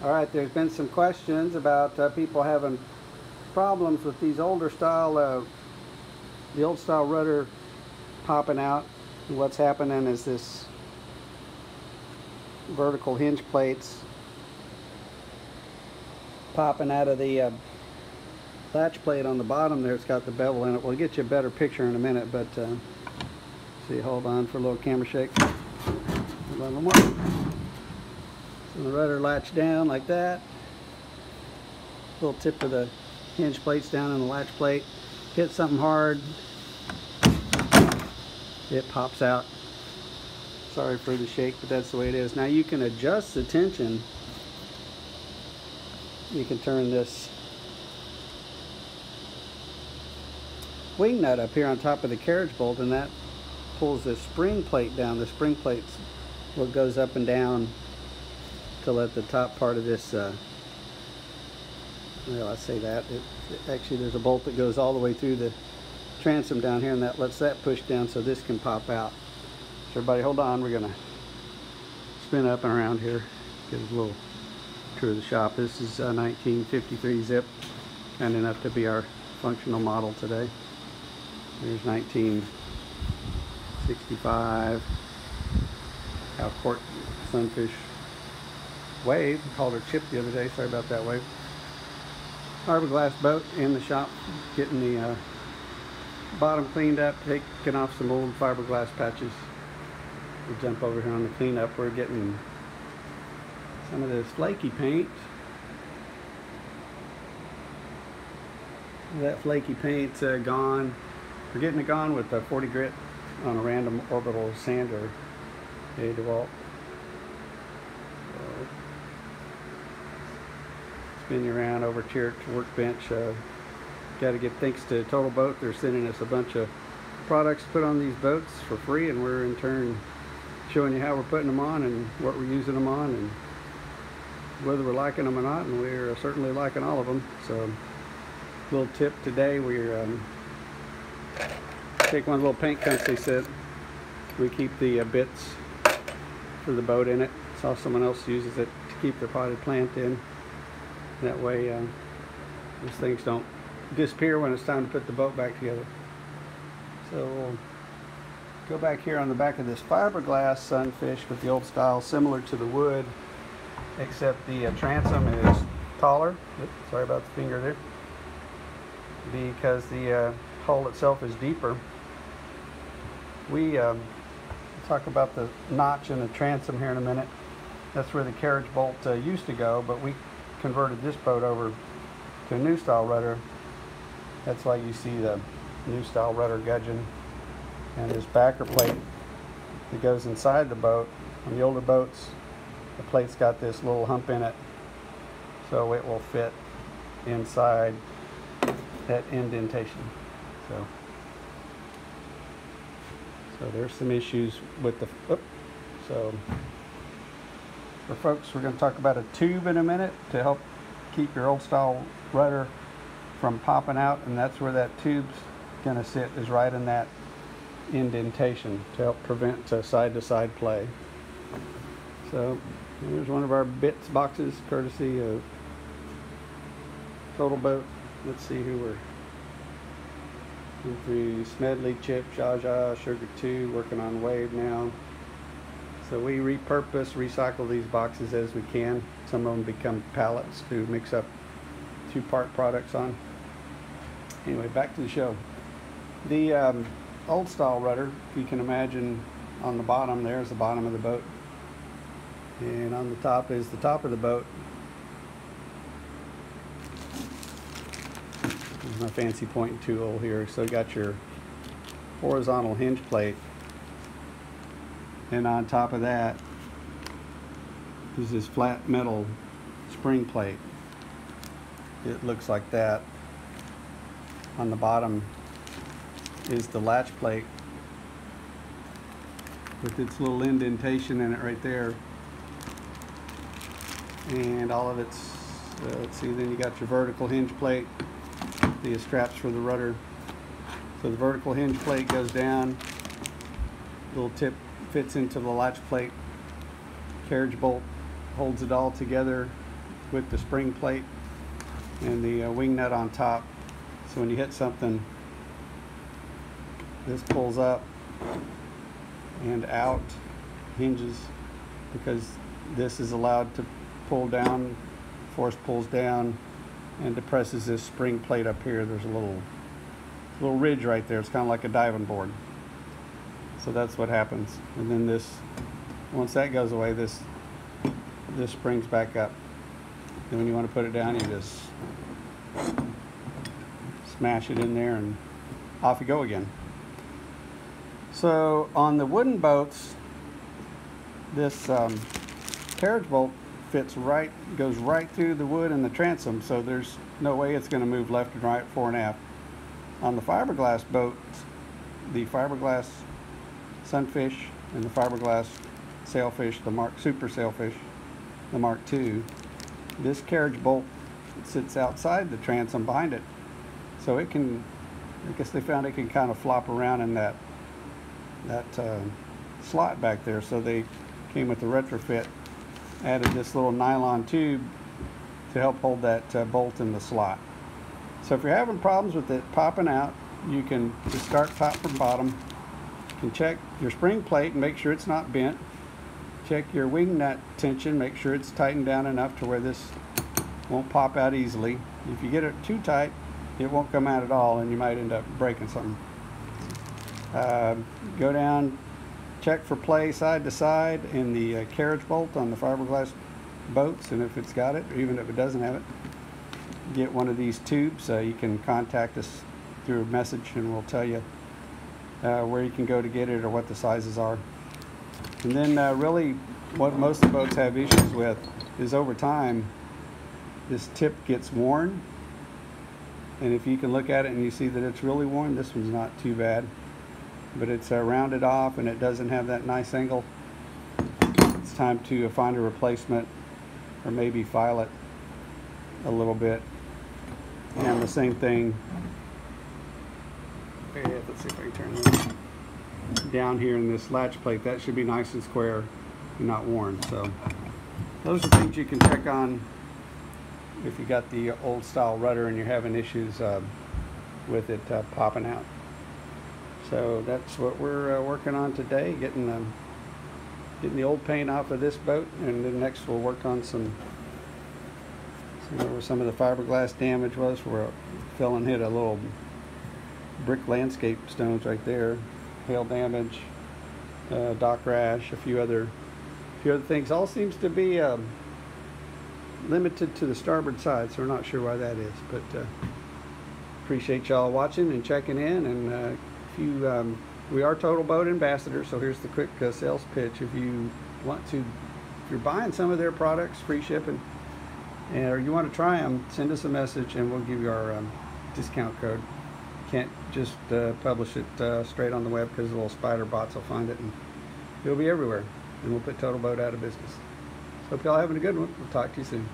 Alright, there's been some questions about people having problems with these older style, the old style rudder popping out. And what's happening is this vertical hinge plates popping out of the latch plate on the bottom there. It's got the bevel in it. We'll get you a better picture in a minute, but see, hold on for a little camera shake. Hold on a little more. So the rudder latch down like that. Little tip of the hinge plates down on the latch plate. Hit something hard, it pops out. Sorry for the shake, but that's the way it is. Now you can adjust the tension. You can turn this wing nut up here on top of the carriage bolt, and that pulls the spring plate down. The spring plate's what goes up and down to let the top part of this, well, I say that, actually there's a bolt that goes all the way through the transom down here, and that lets that push down so this can pop out. So everybody hold on, we're gonna spin up and around here, get a little tour of the shop. This is a 1953 Zip, kind enough to be our functional model today. Here's 1965 Alcort Sunfish Wave. Called her Chip the other day, sorry about that, Wave. Fiberglass boat in the shop, getting the bottom cleaned up, taking off some old fiberglass patches. We'll jump over here on the cleanup. We're getting some of this flaky paint. That flaky paint's gone. We're getting it gone with a 40 grit on a random orbital sander. Hey, DeWalt. Spin you around over here to workbench. Got to get thanks to Total Boat. They're sending us a bunch of products to put on these boats for free, and we're in turn showing you how we're putting them on and what we're using them on and whether we're liking them or not, and we're certainly liking all of them. So, little tip today: we're take one little paint cup. They said we keep the bits for the boat in it. Saw someone else uses it to keep their potted plant in. That way these things don't disappear when it's time to put the boat back together. So we'll go back here on the back of this fiberglass Sunfish with the old style, similar to the wood, except the transom is taller. Oops, sorry about the finger there. Because the hull itself is deeper. We talk about the notch in the transom here in a minute. That's where the carriage bolt used to go, but we converted this boat over to a new style rudder. That's why you see the new style rudder gudgeon, and this backer plate that goes inside the boat. On the older boats, the plate's got this little hump in it, so it will fit inside that indentation. So there's some issues with the, so for folks, we're going to talk about a tube in a minute to help keep your old style rudder from popping out, and that's where that tube's going to sit, is right in that indentation to help prevent side-to-side play. So here's one of our bits boxes, courtesy of Total Boat. Let's see who we're through: Smedley, Chip, Jaja, Sugar 2, working on Wave now. So we repurpose, recycle these boxes as we can. Some of them become pallets to mix up two-part products on. Anyway, back to the show. The old style rudder, if you can imagine, on the bottom there is the bottom of the boat, and on the top is the top of the boat. Here's my fancy pointing tool here. So you got your horizontal hinge plate, and on top of that is this flat metal spring plate. It looks like that. On the bottom is the latch plate with its little indentation in it right there, and all of its let's see, then you got your vertical hinge plate, the straps for the rudder. So the vertical hinge plate goes down, little tip fits into the latch plate, carriage bolt holds it all together with the spring plate and the wing nut on top. So when you hit something, this pulls up and out, hinges, because this is allowed to pull down, force pulls down and depresses this spring plate up here. There's a little ridge right there. It's kind of like a diving board. So that's what happens. And then this, once that goes away, this springs back up. And when you want to put it down, you just smash it in there and off you go again. So on the wooden boats, this carriage bolt goes right through the wood and the transom, so there's no way it's going to move left and right, fore and aft. On the fiberglass boats, the fiberglass sunfish and the fiberglass sailfish, the super sailfish, the Mark II, this carriage bolt sits outside the transom behind it, so it can, I guess they found it can kind of flop around in that slot back there. So they came with the retrofit, added this little nylon tube to help hold that bolt in the slot. So if you're having problems with it popping out, you can just start top from bottom. You can check your spring plate and make sure it's not bent. Check your wing nut tension, make sure it's tightened down enough to where this won't pop out easily. If you get it too tight, it won't come out at all and you might end up breaking something. Go down, check for play side to side in the carriage bolt on the fiberglass boats, and if it's got it, or even if it doesn't have it, get one of these tubes. You can contact us through a message and we'll tell you where you can go to get it or what the sizes are. And then really what most of the boats have issues with is over time this tip gets worn, and if you can look at it and you see that it's really worn, this one's not too bad, but it's rounded off and it doesn't have that nice angle. It's time to find a replacement or maybe file it a little bit. And the same thing, let's see if I can turn this down here in this latch plate. That should be nice and square and not worn. So those are things you can check on if you got the old style rudder and you're having issues with it popping out. So that's what we're working on today, getting the old paint off of this boat, and then next we'll work on see where some of the fiberglass damage was, where it fell and hit a little brick landscape stones right there, hail damage, dock rash, a few other things. All seems to be limited to the starboard side, so we're not sure why that is, but appreciate y'all watching and checking in. And we are Total Boat Ambassadors, so here's the quick sales pitch. If you're buying some of their products, free shipping, or you want to try them, send us a message and we'll give you our discount code. Can't just publish it straight on the web because the little spider bots will find it and it'll be everywhere, and we'll put Total Boat out of business. Hope y'all having a good one. We'll talk to you soon.